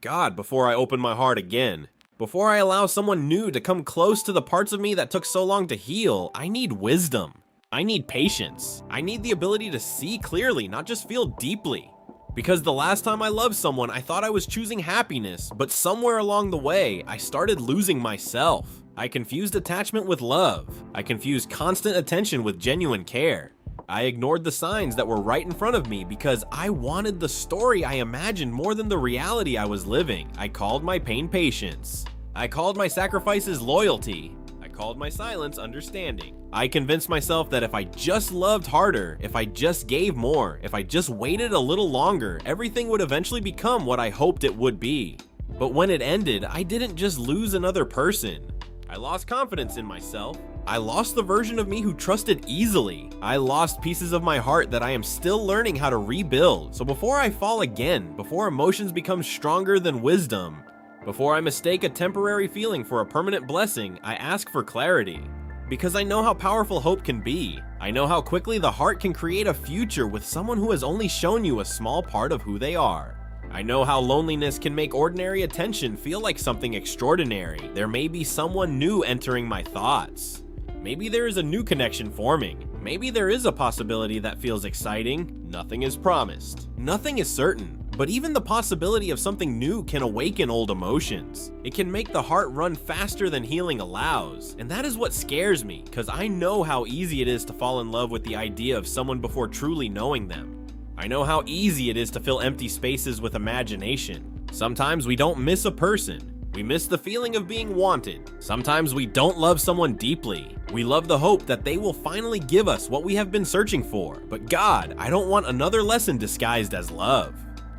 God, before I open my heart again. Before I allow someone new to come close to the parts of me that took so long to heal, I need wisdom. I need patience. I need the ability to see clearly, not just feel deeply. Because the last time I loved someone, I thought I was choosing happiness, but somewhere along the way, I started losing myself. I confused attachment with love. I confused constant attention with genuine care. I ignored the signs that were right in front of me because I wanted the story I imagined more than the reality I was living. I called my pain patience. I called my sacrifices loyalty. I called my silence understanding. I convinced myself that if I just loved harder, if I just gave more, if I just waited a little longer, everything would eventually become what I hoped it would be. But when it ended, I didn't just lose another person. I lost confidence in myself. I lost the version of me who trusted easily. I lost pieces of my heart that I am still learning how to rebuild. So before I fall again, before emotions become stronger than wisdom, before I mistake a temporary feeling for a permanent blessing, I ask for clarity. Because I know how powerful hope can be. I know how quickly the heart can create a future with someone who has only shown you a small part of who they are. I know how loneliness can make ordinary attention feel like something extraordinary. There may be someone new entering my thoughts. Maybe there is a new connection forming. Maybe there is a possibility that feels exciting. Nothing is promised. Nothing is certain. But even the possibility of something new can awaken old emotions. It can make the heart run faster than healing allows. And that is what scares me, because I know how easy it is to fall in love with the idea of someone before truly knowing them. I know how easy it is to fill empty spaces with imagination. Sometimes we don't miss a person. We miss the feeling of being wanted. Sometimes we don't love someone deeply. We love the hope that they will finally give us what we have been searching for. But God, I don't want another lesson disguised as love.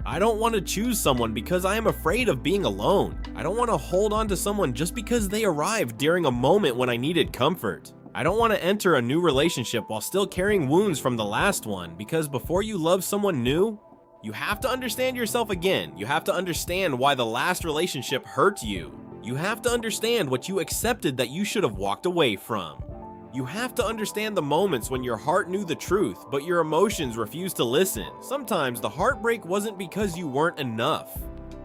I don't want to choose someone because I am afraid of being alone. I don't want to hold on to someone just because they arrived during a moment when I needed comfort. I don't want to enter a new relationship while still carrying wounds from the last one, because before you love someone new, you have to understand yourself again. You have to understand why the last relationship hurt you. You have to understand what you accepted that you should have walked away from. You have to understand the moments when your heart knew the truth, but your emotions refused to listen. Sometimes the heartbreak wasn't because you weren't enough.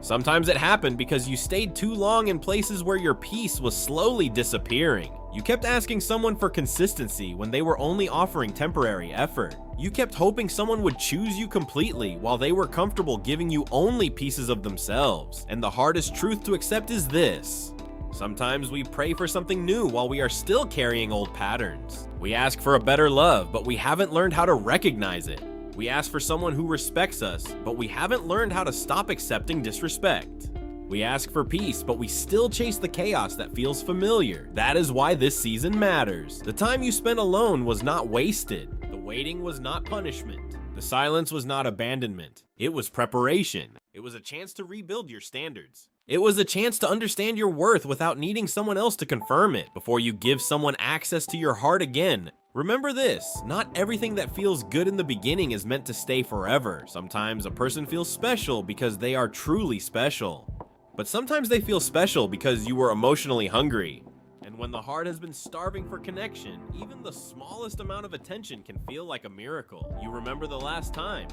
Sometimes it happened because you stayed too long in places where your peace was slowly disappearing. You kept asking someone for consistency when they were only offering temporary effort. You kept hoping someone would choose you completely while they were comfortable giving you only pieces of themselves. And the hardest truth to accept is this: sometimes we pray for something new while we are still carrying old patterns. We ask for a better love, but we haven't learned how to recognize it. We ask for someone who respects us, but we haven't learned how to stop accepting disrespect. We ask for peace, but we still chase the chaos that feels familiar. That is why this season matters. The time you spent alone was not wasted. The waiting was not punishment. The silence was not abandonment. It was preparation. It was a chance to rebuild your standards. It was a chance to understand your worth without needing someone else to confirm it. Before you give someone access to your heart again, remember this: not everything that feels good in the beginning is meant to stay forever. Sometimes a person feels special because they are truly special. But sometimes they feel special because you were emotionally hungry. And when the heart has been starving for connection, even the smallest amount of attention can feel like a miracle. You remember the last time.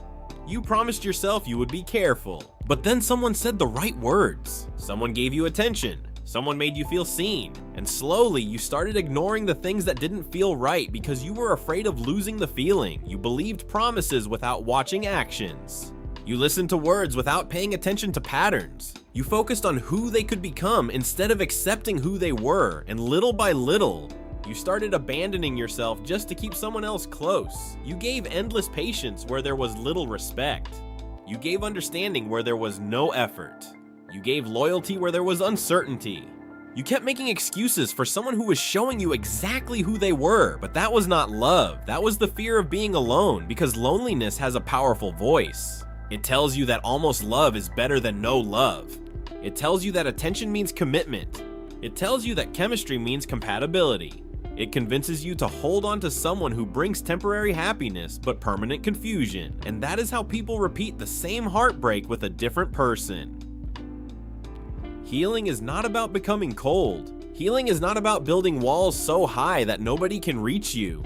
You promised yourself you would be careful, but then someone said the right words. Someone gave you attention. Someone made you feel seen. And slowly you started ignoring the things that didn't feel right because you were afraid of losing the feeling. You believed promises without watching actions. You listened to words without paying attention to patterns. You focused on who they could become instead of accepting who they were, and little by little, you started abandoning yourself just to keep someone else close. You gave endless patience where there was little respect. You gave understanding where there was no effort. You gave loyalty where there was uncertainty. You kept making excuses for someone who was showing you exactly who they were, but that was not love. That was the fear of being alone, because loneliness has a powerful voice. It tells you that almost love is better than no love. It tells you that attention means commitment. It tells you that chemistry means compatibility. It convinces you to hold on to someone who brings temporary happiness but permanent confusion. And that is how people repeat the same heartbreak with a different person. Healing is not about becoming cold. Healing is not about building walls so high that nobody can reach you.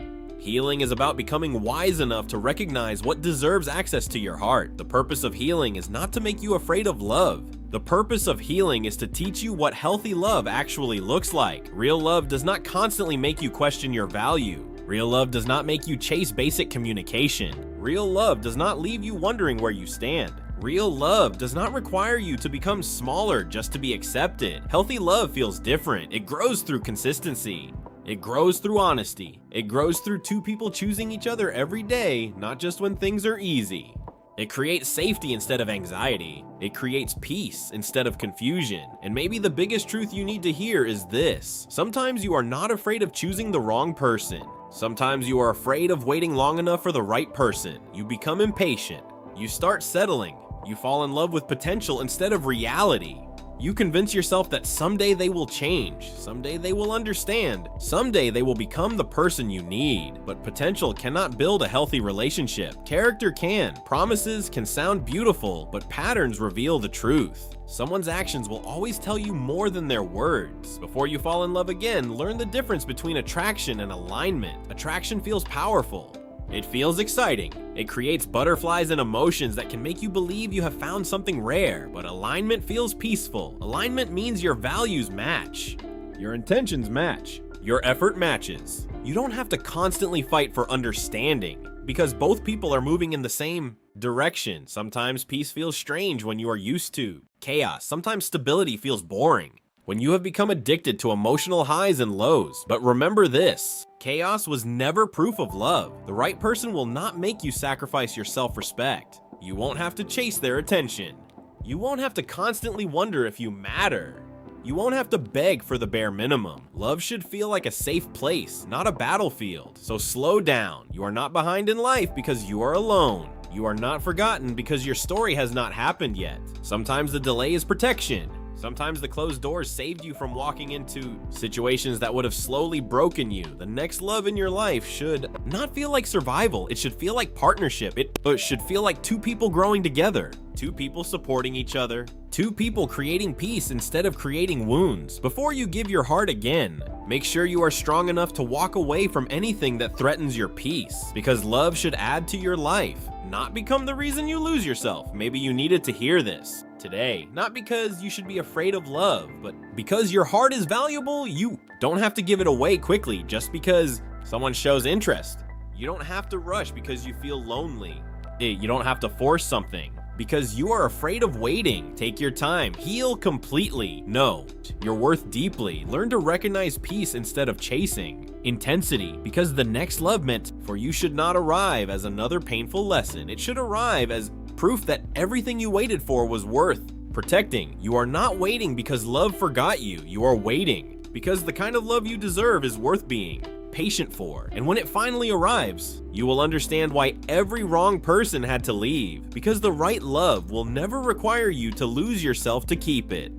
Healing is about becoming wise enough to recognize what deserves access to your heart. The purpose of healing is not to make you afraid of love. The purpose of healing is to teach you what healthy love actually looks like. Real love does not constantly make you question your value. Real love does not make you chase basic communication. Real love does not leave you wondering where you stand. Real love does not require you to become smaller just to be accepted. Healthy love feels different. It grows through consistency. It grows through honesty. It grows through two people choosing each other every day, not just when things are easy. It creates safety instead of anxiety. It creates peace instead of confusion. And maybe the biggest truth you need to hear is this: sometimes you are not afraid of choosing the wrong person. Sometimes you are afraid of waiting long enough for the right person. You become impatient. You start settling. You fall in love with potential instead of reality. You convince yourself that someday they will change, someday they will understand, someday they will become the person you need. But potential cannot build a healthy relationship. Character can. Promises can sound beautiful, but patterns reveal the truth. Someone's actions will always tell you more than their words. Before you fall in love again, learn the difference between attraction and alignment. Attraction feels powerful. It feels exciting. It creates butterflies and emotions that can make you believe you have found something rare, but alignment feels peaceful. Alignment means your values match. Your intentions match. Your effort matches. You don't have to constantly fight for understanding because both people are moving in the same direction. Sometimes peace feels strange when you are used to chaos. Sometimes stability feels boring when you have become addicted to emotional highs and lows. But remember this: chaos was never proof of love. The right person will not make you sacrifice your self-respect. You won't have to chase their attention. You won't have to constantly wonder if you matter. You won't have to beg for the bare minimum. Love should feel like a safe place, not a battlefield. So slow down. You are not behind in life because you are alone. You are not forgotten because your story has not happened yet. Sometimes the delay is protection. Sometimes the closed doors saved you from walking into situations that would have slowly broken you. The next love in your life should not feel like survival. It should feel like partnership. It should feel like two people growing together, two people supporting each other, two people creating peace instead of creating wounds. Before you give your heart again, make sure you are strong enough to walk away from anything that threatens your peace, because love should add to your life, not become the reason you lose yourself. Maybe you needed to hear this today, not because you should be afraid of love, but because your heart is valuable. You don't have to give it away quickly just because someone shows interest. You don't have to rush because you feel lonely. You don't have to force something because you are afraid of waiting. Take your time. Heal completely. Know your worth deeply. Learn to recognize peace instead of chasing intensity, because the next love meant for you should not arrive as another painful lesson. It should arrive as proof that everything you waited for was worth protecting. You are not waiting because love forgot you. You are waiting because the kind of love you deserve is worth being patient for. And when it finally arrives, you will understand why every wrong person had to leave, because the right love will never require you to lose yourself to keep it.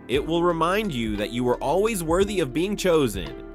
It will remind you that you were always worthy of being chosen,